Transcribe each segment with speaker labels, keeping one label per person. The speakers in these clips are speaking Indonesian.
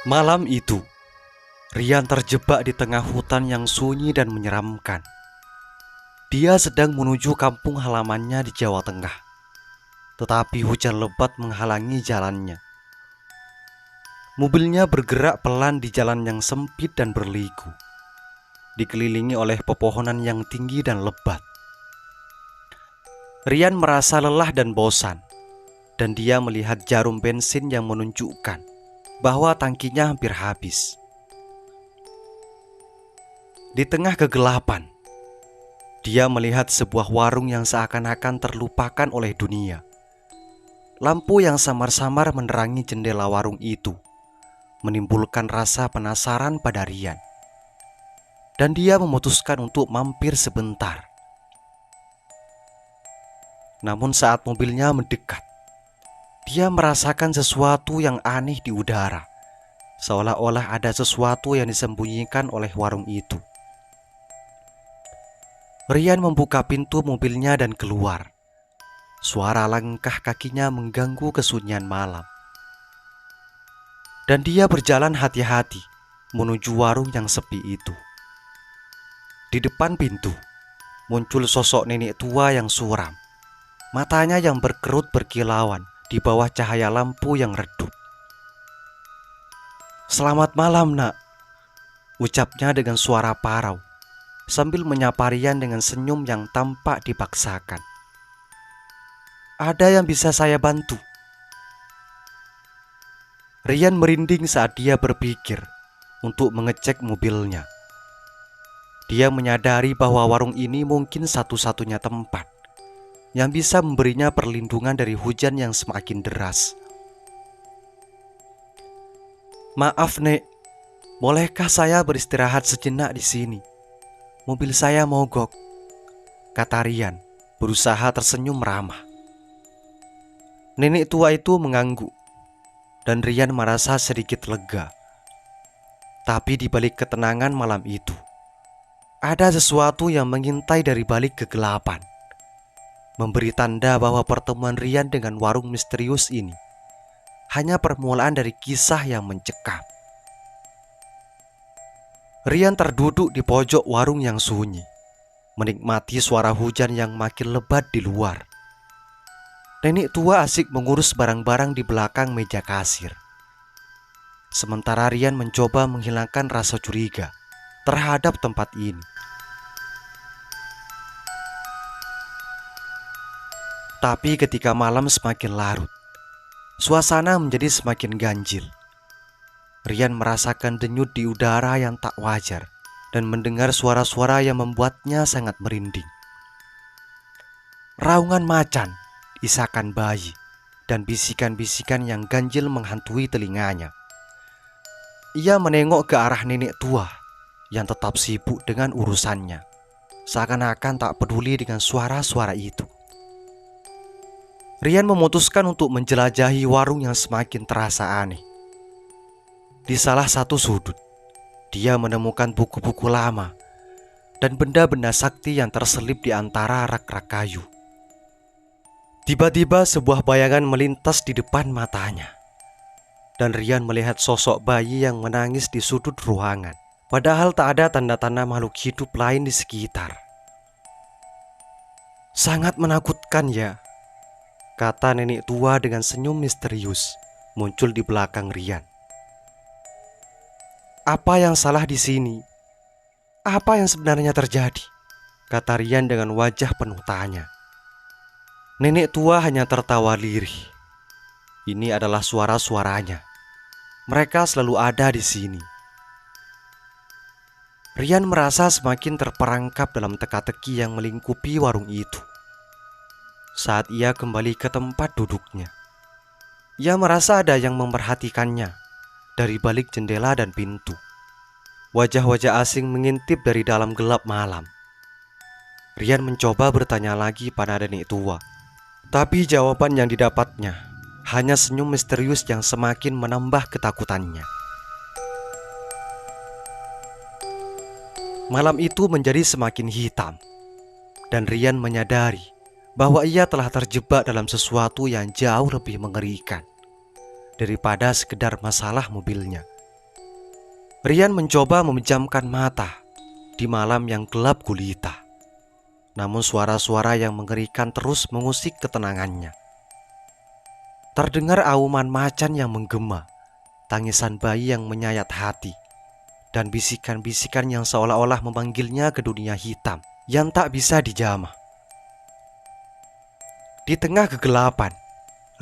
Speaker 1: Malam itu, Rian terjebak di tengah hutan yang sunyi dan menyeramkan. Dia sedang menuju kampung halamannya di Jawa Tengah, tetapi hujan lebat menghalangi jalannya. Mobilnya bergerak pelan di jalan yang sempit dan berliku, dikelilingi oleh pepohonan yang tinggi dan lebat. Rian merasa lelah dan bosan, dan dia melihat jarum bensin yang menunjukkan bahwa tangkinya hampir habis. Di tengah kegelapan, dia melihat sebuah warung yang seakan-akan terlupakan oleh dunia. Lampu yang samar-samar menerangi jendela warung itu menimbulkan rasa penasaran pada Rian, dan dia memutuskan untuk mampir sebentar. Namun saat mobilnya mendekat, dia merasakan sesuatu yang aneh di udara, seolah-olah ada sesuatu yang disembunyikan oleh warung itu. Rian membuka pintu mobilnya dan keluar. Suara langkah kakinya mengganggu kesunyian malam, dan dia berjalan hati-hati menuju warung yang sepi itu. Di depan pintu muncul sosok nenek tua yang suram. Matanya yang berkerut berkilauan di bawah cahaya lampu yang redup. "Selamat malam, Nak," ucapnya dengan suara parau, sambil menyapa Rian dengan senyum yang tampak dipaksakan. "Ada yang bisa saya bantu?" Rian merinding saat dia berpikir untuk mengecek mobilnya. Dia menyadari bahwa warung ini mungkin satu-satunya tempat yang bisa memberinya perlindungan dari hujan yang semakin deras. "Maaf, Nek, bolehkah saya beristirahat sejenak di sini? Mobil saya mogok," kata Rian, berusaha tersenyum ramah. Nenek tua itu mengangguk, dan Rian merasa sedikit lega. Tapi di balik ketenangan malam itu, ada sesuatu yang mengintai dari balik kegelapan, memberi tanda bahwa pertemuan Rian dengan warung misterius ini hanya permulaan dari kisah yang mencekam. Rian terduduk di pojok warung yang sunyi, menikmati suara hujan yang makin lebat di luar. Nenek tua asik mengurus barang-barang di belakang meja kasir, sementara Rian mencoba menghilangkan rasa curiga terhadap tempat ini. Tapi ketika malam semakin larut, suasana menjadi semakin ganjil. Rian merasakan denyut di udara yang tak wajar dan mendengar suara-suara yang membuatnya sangat merinding. Raungan macan, isakan bayi, dan bisikan-bisikan yang ganjil menghantui telinganya. Ia menengok ke arah nenek tua yang tetap sibuk dengan urusannya, seakan-akan tak peduli dengan suara-suara itu. Rian memutuskan untuk menjelajahi warung yang semakin terasa aneh. Di salah satu sudut, dia menemukan buku-buku lama dan benda-benda sakti yang terselip di antara rak-rak kayu. Tiba-tiba sebuah bayangan melintas di depan matanya, dan Rian melihat sosok bayi yang menangis di sudut ruangan, padahal tak ada tanda-tanda makhluk hidup lain di sekitar. "Sangat menakutkan ya," kata nenek tua dengan senyum misterius muncul di belakang Rian. "Apa yang salah di sini? Apa yang sebenarnya terjadi?" kata Rian dengan wajah penuh tanya. Nenek tua hanya tertawa lirih. Ini adalah suara-suaranya. Mereka selalu ada di sini. Rian merasa semakin terperangkap dalam teka-teki yang melingkupi warung itu. Saat ia kembali ke tempat duduknya, ia merasa ada yang memperhatikannya dari balik jendela dan pintu. Wajah-wajah asing mengintip dari dalam gelap malam. Rian mencoba bertanya lagi pada nenek tua, tapi jawaban yang didapatnya hanya senyum misterius yang semakin menambah ketakutannya. Malam itu menjadi semakin hitam, dan Rian menyadari bahwa ia telah terjebak dalam sesuatu yang jauh lebih mengerikan daripada sekedar masalah mobilnya. Rian mencoba memejamkan mata di malam yang gelap gulita. Namun suara-suara yang mengerikan terus mengusik ketenangannya. Terdengar auman macan yang menggema, tangisan bayi yang menyayat hati, dan bisikan-bisikan yang seolah-olah memanggilnya ke dunia hitam yang tak bisa dijamah. Di tengah kegelapan,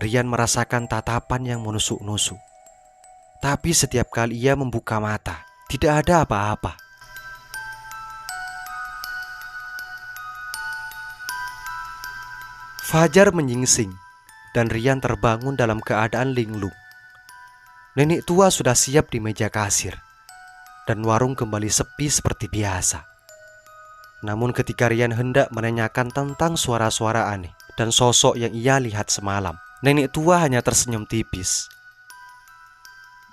Speaker 1: Rian merasakan tatapan yang menusuk-nusuk. Tapi setiap kali ia membuka mata, tidak ada apa-apa. Fajar menyingsing dan Rian terbangun dalam keadaan linglung. Nenek tua sudah siap di meja kasir dan warung kembali sepi seperti biasa. Namun ketika Rian hendak menanyakan tentang suara-suara aneh dan sosok yang ia lihat semalam, nenek tua hanya tersenyum tipis.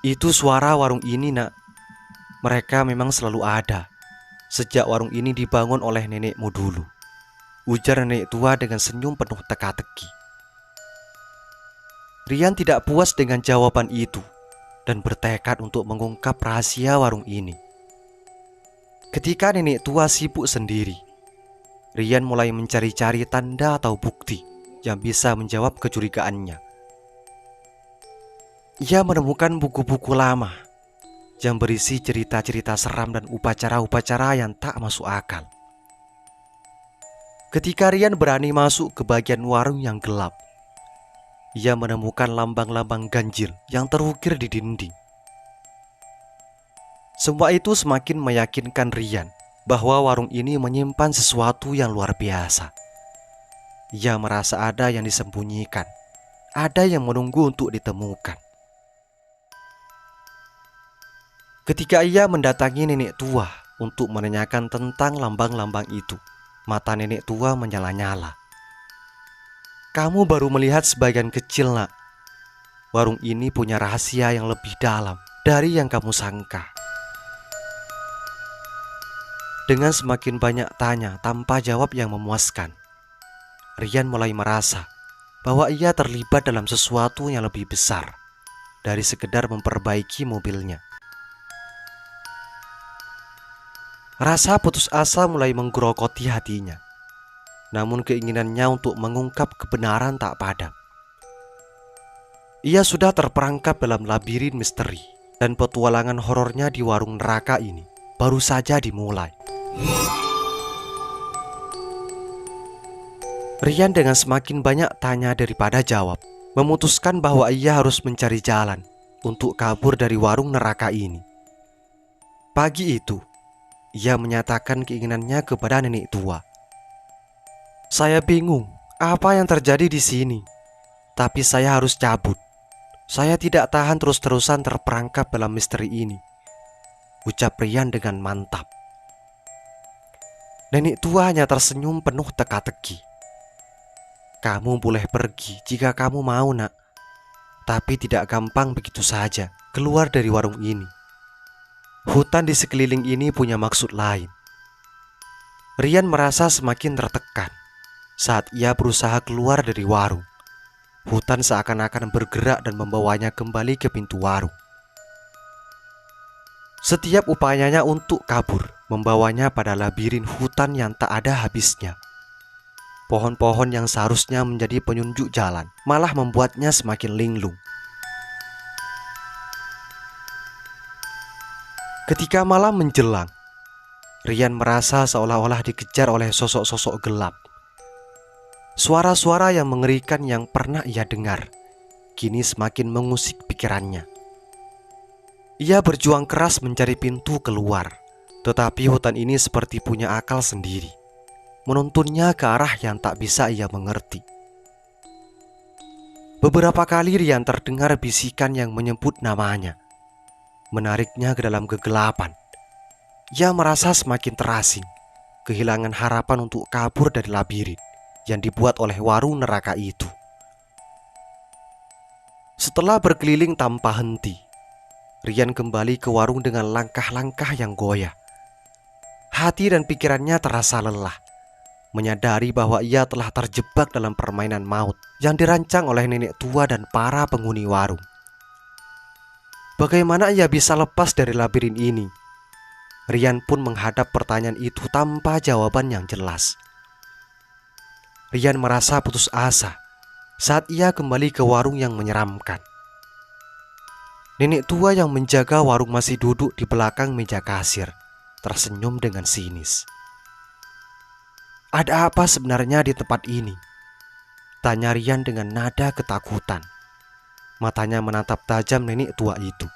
Speaker 1: Itu suara warung ini, nak. Mereka memang selalu ada sejak warung ini dibangun oleh nenekmu dulu, ujar nenek tua dengan senyum penuh teka-teki. Rian tidak puas dengan jawaban itu dan bertekad untuk mengungkap rahasia warung ini. Ketika nenek tua sibuk sendiri, Rian mulai mencari-cari tanda atau bukti yang bisa menjawab kecurigaannya. Ia menemukan buku-buku lama yang berisi cerita-cerita seram dan upacara-upacara yang tak masuk akal. Ketika Rian berani masuk ke bagian warung yang gelap, ia menemukan lambang-lambang ganjil yang terukir di dinding. Semua itu semakin meyakinkan Rian bahwa warung ini menyimpan sesuatu yang luar biasa. Ia merasa ada yang disembunyikan, ada yang menunggu untuk ditemukan. Ketika ia mendatangi nenek tua untuk menanyakan tentang lambang-lambang itu, mata nenek tua menyala-nyala. Kamu baru melihat sebagian kecil, nak. Warung ini punya rahasia yang lebih dalam dari yang kamu sangka. Dengan semakin banyak tanya tanpa jawab yang memuaskan, Rian mulai merasa bahwa ia terlibat dalam sesuatu yang lebih besar dari sekedar memperbaiki mobilnya. Rasa putus asa mulai menggerogoti hatinya. Namun keinginannya untuk mengungkap kebenaran tak padam. Ia sudah terperangkap dalam labirin misteri, dan petualangan horornya di warung neraka ini baru saja dimulai. Rian dengan semakin banyak tanya daripada jawab, memutuskan bahwa ia harus mencari jalan untuk kabur dari warung neraka ini. Pagi itu, ia menyatakan keinginannya kepada nenek tua. Saya bingung apa yang terjadi di sini, tapi saya harus cabut. Saya tidak tahan terus-terusan terperangkap dalam misteri ini, ucap Rian dengan mantap. Nenek tua hanya tersenyum penuh teka-teki. Kamu boleh pergi jika kamu mau, nak. Tapi tidak gampang begitu saja keluar dari warung ini. Hutan di sekeliling ini punya maksud lain. Rian merasa semakin tertekan saat ia berusaha keluar dari warung. Hutan seakan-akan bergerak dan membawanya kembali ke pintu warung. Setiap upayanya untuk kabur membawanya pada labirin hutan yang tak ada habisnya. Pohon-pohon yang seharusnya menjadi penunjuk jalan malah membuatnya semakin linglung. Ketika malam menjelang, Rian merasa seolah-olah dikejar oleh sosok-sosok gelap. Suara-suara yang mengerikan yang pernah ia dengar kini semakin mengusik pikirannya. Ia berjuang keras mencari pintu keluar, tetapi hutan ini seperti punya akal sendiri, menuntunnya ke arah yang tak bisa ia mengerti. Beberapa kali Rian terdengar bisikan yang menyebut namanya, menariknya ke dalam kegelapan. Ia merasa semakin terasing, kehilangan harapan untuk kabur dari labirin yang dibuat oleh warung neraka itu. Setelah berkeliling tanpa henti, Rian kembali ke warung dengan langkah-langkah yang goyah. Hati dan pikirannya terasa lelah, menyadari bahwa ia telah terjebak dalam permainan maut yang dirancang oleh nenek tua dan para penghuni warung. Bagaimana ia bisa lepas dari labirin ini? Rian pun menghadap pertanyaan itu tanpa jawaban yang jelas. Rian merasa putus asa saat ia kembali ke warung yang menyeramkan. Nenek tua yang menjaga warung masih duduk di belakang meja kasir, tersenyum dengan sinis. "Ada apa sebenarnya di tempat ini?" tanya Rian dengan nada ketakutan. Matanya menatap tajam nenek tua itu.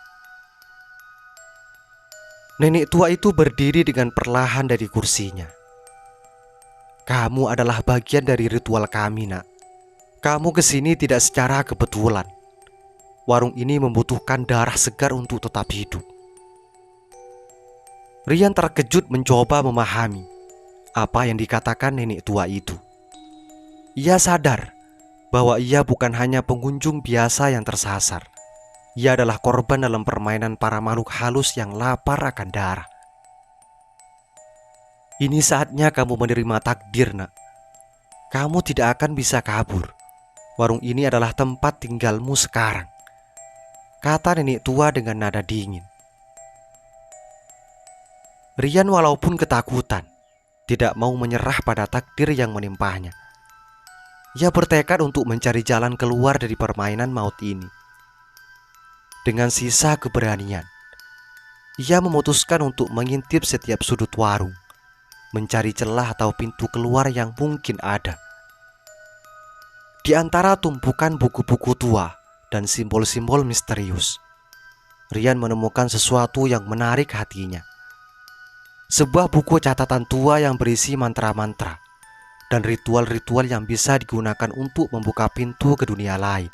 Speaker 1: Nenek tua itu berdiri dengan perlahan dari kursinya. "Kamu adalah bagian dari ritual kami, Nak. Kamu kesini tidak secara kebetulan. Warung ini membutuhkan darah segar untuk tetap hidup." Rian terkejut mencoba memahami apa yang dikatakan nenek tua itu. Ia sadar bahwa ia bukan hanya pengunjung biasa yang tersasar. Ia adalah korban dalam permainan para makhluk halus yang lapar akan darah. "Ini saatnya kamu menerima takdir, Nak. Kamu tidak akan bisa kabur. Warung ini adalah tempat tinggalmu sekarang," kata nenek tua dengan nada dingin. Rian walaupun ketakutan, tidak mau menyerah pada takdir yang menimpanya. Ia bertekad untuk mencari jalan keluar dari permainan maut ini. Dengan sisa keberanian, ia memutuskan untuk mengintip setiap sudut warung, mencari celah atau pintu keluar yang mungkin ada. Di antara tumpukan buku-buku tua dan simbol-simbol misterius, Rian menemukan sesuatu yang menarik hatinya. Sebuah buku catatan tua yang berisi mantra-mantra dan ritual-ritual yang bisa digunakan untuk membuka pintu ke dunia lain.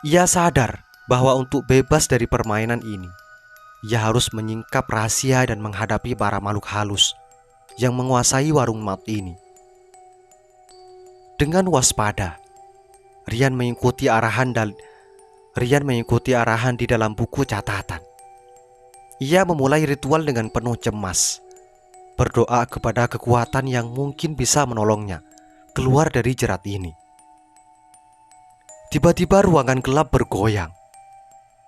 Speaker 1: Ia sadar bahwa untuk bebas dari permainan ini, ia harus menyingkap rahasia dan menghadapi para makhluk halus yang menguasai warung maut ini. Dengan waspada, Rian mengikuti arahan di dalam buku catatan. Ia memulai ritual dengan penuh cemas, berdoa kepada kekuatan yang mungkin bisa menolongnya keluar dari jerat ini. Tiba-tiba ruangan gelap bergoyang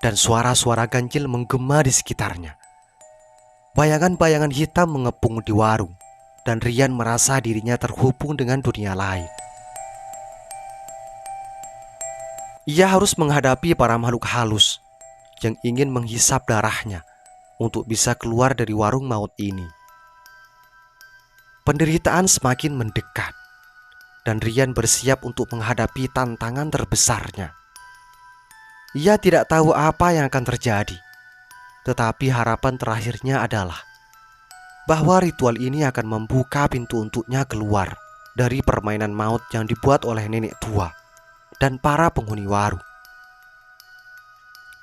Speaker 1: dan suara-suara ganjil menggema di sekitarnya. Bayangan-bayangan hitam mengepung di warung dan Rian merasa dirinya terhubung dengan dunia lain. Ia harus menghadapi para makhluk halus yang ingin menghisap darahnya untuk bisa keluar dari warung maut ini. Penderitaan semakin mendekat dan Rian bersiap untuk menghadapi tantangan terbesarnya. Ia tidak tahu apa yang akan terjadi, tetapi harapan terakhirnya adalah bahwa ritual ini akan membuka pintu untuknya keluar dari permainan maut yang dibuat oleh nenek tua dan para penghuni warung.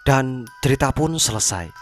Speaker 1: Dan cerita pun selesai.